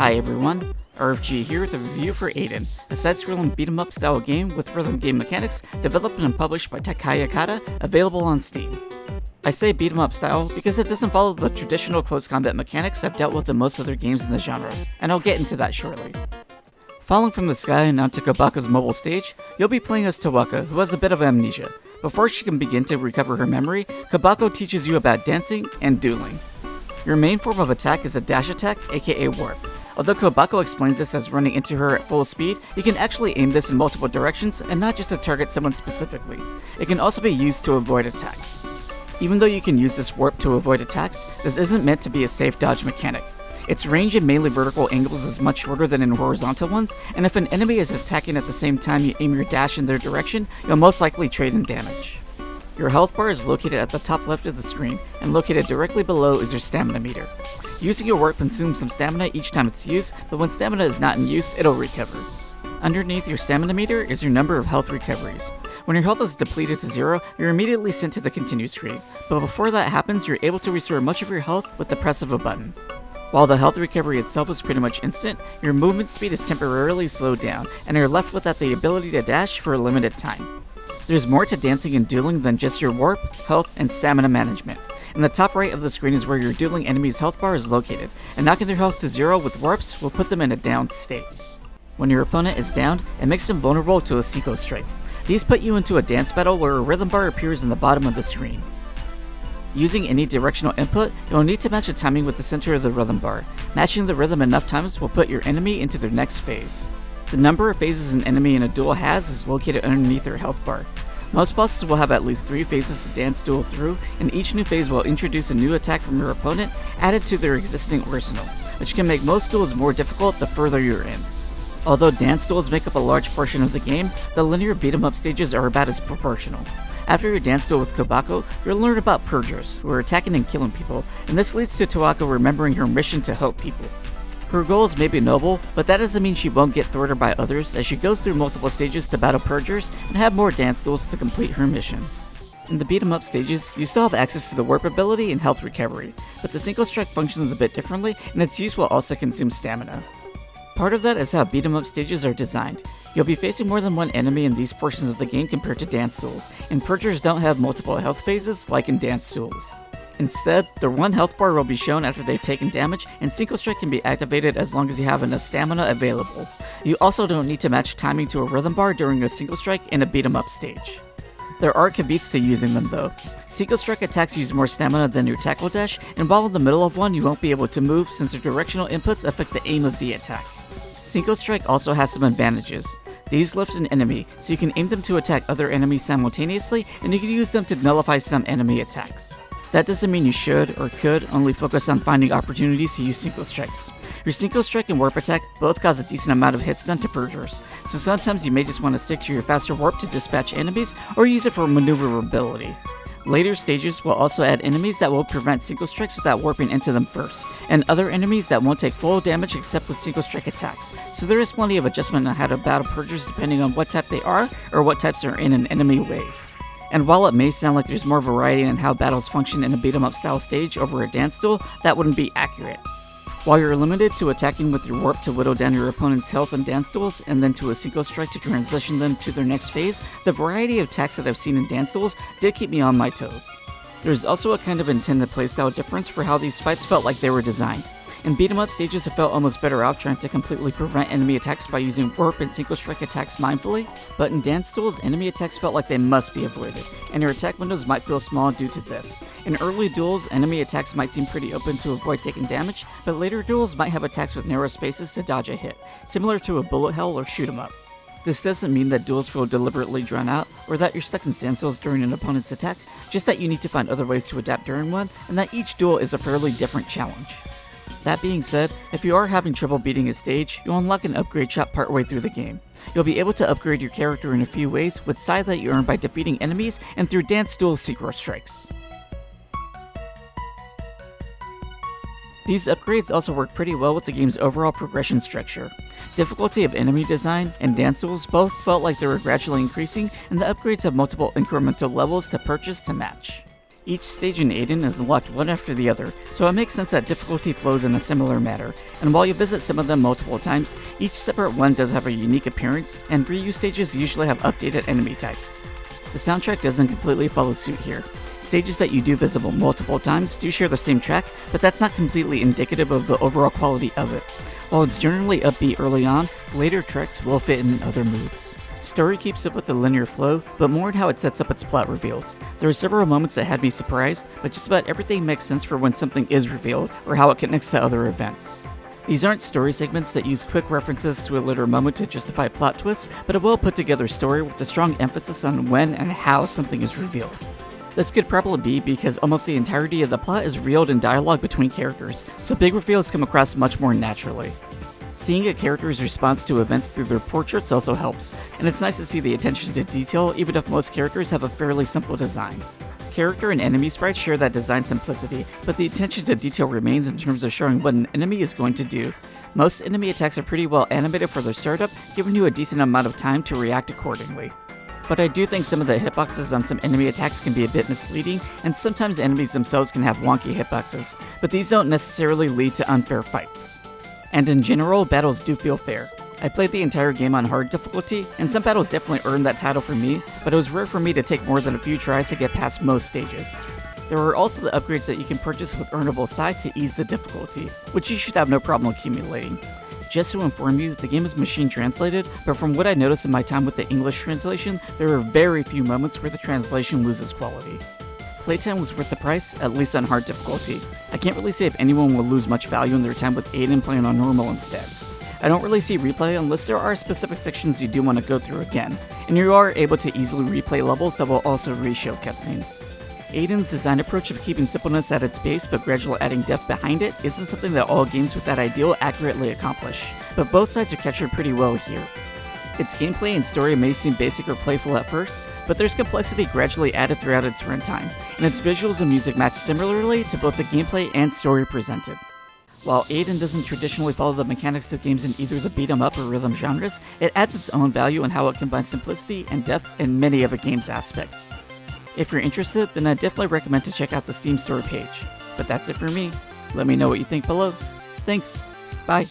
Hi everyone, RFG here with a review for ADEN, a side-scrolling beat-em-up style game with rhythm game mechanics developed and published by Takayakata, available on Steam. I say beat-em-up style because it doesn't follow the traditional close combat mechanics I've dealt with in most other games in the genre, and I'll get into that shortly. Falling from the sky and onto Kobako's mobile stage, you'll be playing as Tawaka, who has a bit of amnesia. Before she can begin to recover her memory, Kobako teaches you about dancing and dueling. Your main form of attack is a dash attack, aka warp. Although Kobako explains this as running into her at full speed, you can actually aim this in multiple directions and not just to target someone specifically. It can also be used to avoid attacks. Even though you can use this warp to avoid attacks, this isn't meant to be a safe dodge mechanic. Its range in mainly vertical angles is much shorter than in horizontal ones, and if an enemy is attacking at the same time you aim your dash in their direction, you'll most likely trade in damage. Your health bar is located at the top left of the screen, and located directly below is your stamina meter. Using your warp consumes some stamina each time it's used, but when stamina is not in use, it'll recover. Underneath your stamina meter is your number of health recoveries. When your health is depleted to 0, you're immediately sent to the continue screen, but before that happens, you're able to restore much of your health with the press of a button. While the health recovery itself is pretty much instant, your movement speed is temporarily slowed down, and you're left without the ability to dash for a limited time. There's more to dancing and dueling than just your warp, health, and stamina management. In the top right of the screen is where your dueling enemy's health bar is located, and knocking their health to 0 with warps will put them in a downed state. When your opponent is downed, it makes them vulnerable to a Synchrostrike. These put you into a dance battle where a rhythm bar appears in the bottom of the screen. Using any directional input, you'll need to match the timing with the center of the rhythm bar. Matching the rhythm enough times will put your enemy into their next phase. The number of phases an enemy in a duel has is located underneath their health bar. Most bosses will have at least 3 phases to dance duel through, and each new phase will introduce a new attack from your opponent added to their existing arsenal, which can make most duels more difficult the further you're in. Although dance duels make up a large portion of the game, the linear beat-em-up stages are about as proportional. After your dance duel with Kobako, you'll learn about Purgers, who are attacking and killing people, and this leads to Tawaka remembering her mission to help people. Her goals may be noble, but that doesn't mean she won't get thwarted by others as she goes through multiple stages to battle Purgers and have more dance duels to complete her mission. In the beat-em-up stages, you still have access to the warp ability and health recovery, but the Synchrostrike functions a bit differently and its use will also consume stamina. Part of that is how beat-em-up stages are designed. You'll be facing more than one enemy in these portions of the game compared to dance duels, and Purgers don't have multiple health phases like in dance duels. Instead, their one health bar will be shown after they've taken damage, and Synchrostrike can be activated as long as you have enough stamina available. You also don't need to match timing to a rhythm bar during a Synchrostrike in a beat-em-up stage. There are caveats to using them though. Synchrostrike attacks use more stamina than your tackle dash, and while in the middle of one you won't be able to move since their directional inputs affect the aim of the attack. Synchrostrike also has some advantages. These lift an enemy, so you can aim them to attack other enemies simultaneously, and you can use them to nullify some enemy attacks. That doesn't mean you should or could only focus on finding opportunities to use Synchrostrikes. Your Synchrostrike and Warp Attack both cause a decent amount of hits done to Purgers, so sometimes you may just want to stick to your faster warp to dispatch enemies or use it for maneuverability. Later stages will also add enemies that will prevent Synchrostrikes without warping into them first, and other enemies that won't take full damage except with Synchrostrike attacks, so there is plenty of adjustment on how to battle Purgers depending on what type they are or what types are in an enemy wave. And while it may sound like there's more variety in how battles function in a beat-em-up style stage over a dance duel, that wouldn't be accurate. While you're limited to attacking with your warp to whittle down your opponent's health in dance duels, and then to a Synchrostrike to transition them to their next phase, the variety of attacks that I've seen in dance duels did keep me on my toes. There's also a kind of intended playstyle difference for how these fights felt like they were designed. In beat-em-up stages, it felt almost better out trying to completely prevent enemy attacks by using warp and Synchrostrike attacks mindfully, but in dance duels, enemy attacks felt like they must be avoided, and your attack windows might feel small due to this. In early duels, enemy attacks might seem pretty open to avoid taking damage, but later duels might have attacks with narrow spaces to dodge a hit, similar to a bullet hell or shoot 'em up. This doesn't mean that duels feel deliberately drawn out, or that you're stuck in standstills during an opponent's attack, just that you need to find other ways to adapt during one, and that each duel is a fairly different challenge. That being said, if you are having trouble beating a stage, you'll unlock an upgrade shop partway through the game. You'll be able to upgrade your character in a few ways, with side that you earn by defeating enemies and through dance duel Synchrostrikes. These upgrades also work pretty well with the game's overall progression structure. Difficulty of enemy design and dance duels both felt like they were gradually increasing, and the upgrades have multiple incremental levels to purchase to match. Each stage in ADEN is unlocked one after the other, so it makes sense that difficulty flows in a similar manner, and while you visit some of them multiple times, each separate one does have a unique appearance, and reuse stages usually have updated enemy types. The soundtrack doesn't completely follow suit here. Stages that you do visit multiple times do share the same track, but that's not completely indicative of the overall quality of it. While it's generally upbeat early on, later tracks will fit in other moods. Story keeps up with the linear flow, but more in how it sets up its plot reveals. There are several moments that had me surprised, but just about everything makes sense for when something is revealed, or how it connects to other events. These aren't story segments that use quick references to a later moment to justify plot twists, but a well put together story with a strong emphasis on when and how something is revealed. This could probably be because almost the entirety of the plot is revealed in dialogue between characters, so big reveals come across much more naturally. Seeing a character's response to events through their portraits also helps, and it's nice to see the attention to detail even if most characters have a fairly simple design. Character and enemy sprites share that design simplicity, but the attention to detail remains in terms of showing what an enemy is going to do. Most enemy attacks are pretty well animated for their startup, giving you a decent amount of time to react accordingly. But I do think some of the hitboxes on some enemy attacks can be a bit misleading, and sometimes enemies themselves can have wonky hitboxes, but these don't necessarily lead to unfair fights. And in general, battles do feel fair. I played the entire game on hard difficulty, and some battles definitely earned that title for me, but it was rare for me to take more than a few tries to get past most stages. There are also the upgrades that you can purchase with earnable side to ease the difficulty, which you should have no problem accumulating. Just to inform you, the game is machine translated, but from what I noticed in my time with the English translation, there are very few moments where the translation loses quality. Playtime was worth the price, at least on hard difficulty. I can't really say if anyone will lose much value in their time with ADEN playing on normal instead. I don't really see replay unless there are specific sections you do want to go through again, and you are able to easily replay levels that will also re-show cutscenes. ADEN's design approach of keeping simpleness at its base but gradually adding depth behind it isn't something that all games with that ideal accurately accomplish, but both sides are captured pretty well here. Its gameplay and story may seem basic or playful at first, but there's complexity gradually added throughout its runtime, and its visuals and music match similarly to both the gameplay and story presented. While ADEN doesn't traditionally follow the mechanics of games in either the beat-em-up or rhythm genres, it adds its own value in how it combines simplicity and depth in many of a game's aspects. If you're interested, then I definitely recommend to check out the Steam store page. But that's it for me. Let me know what you think below. Thanks. Bye.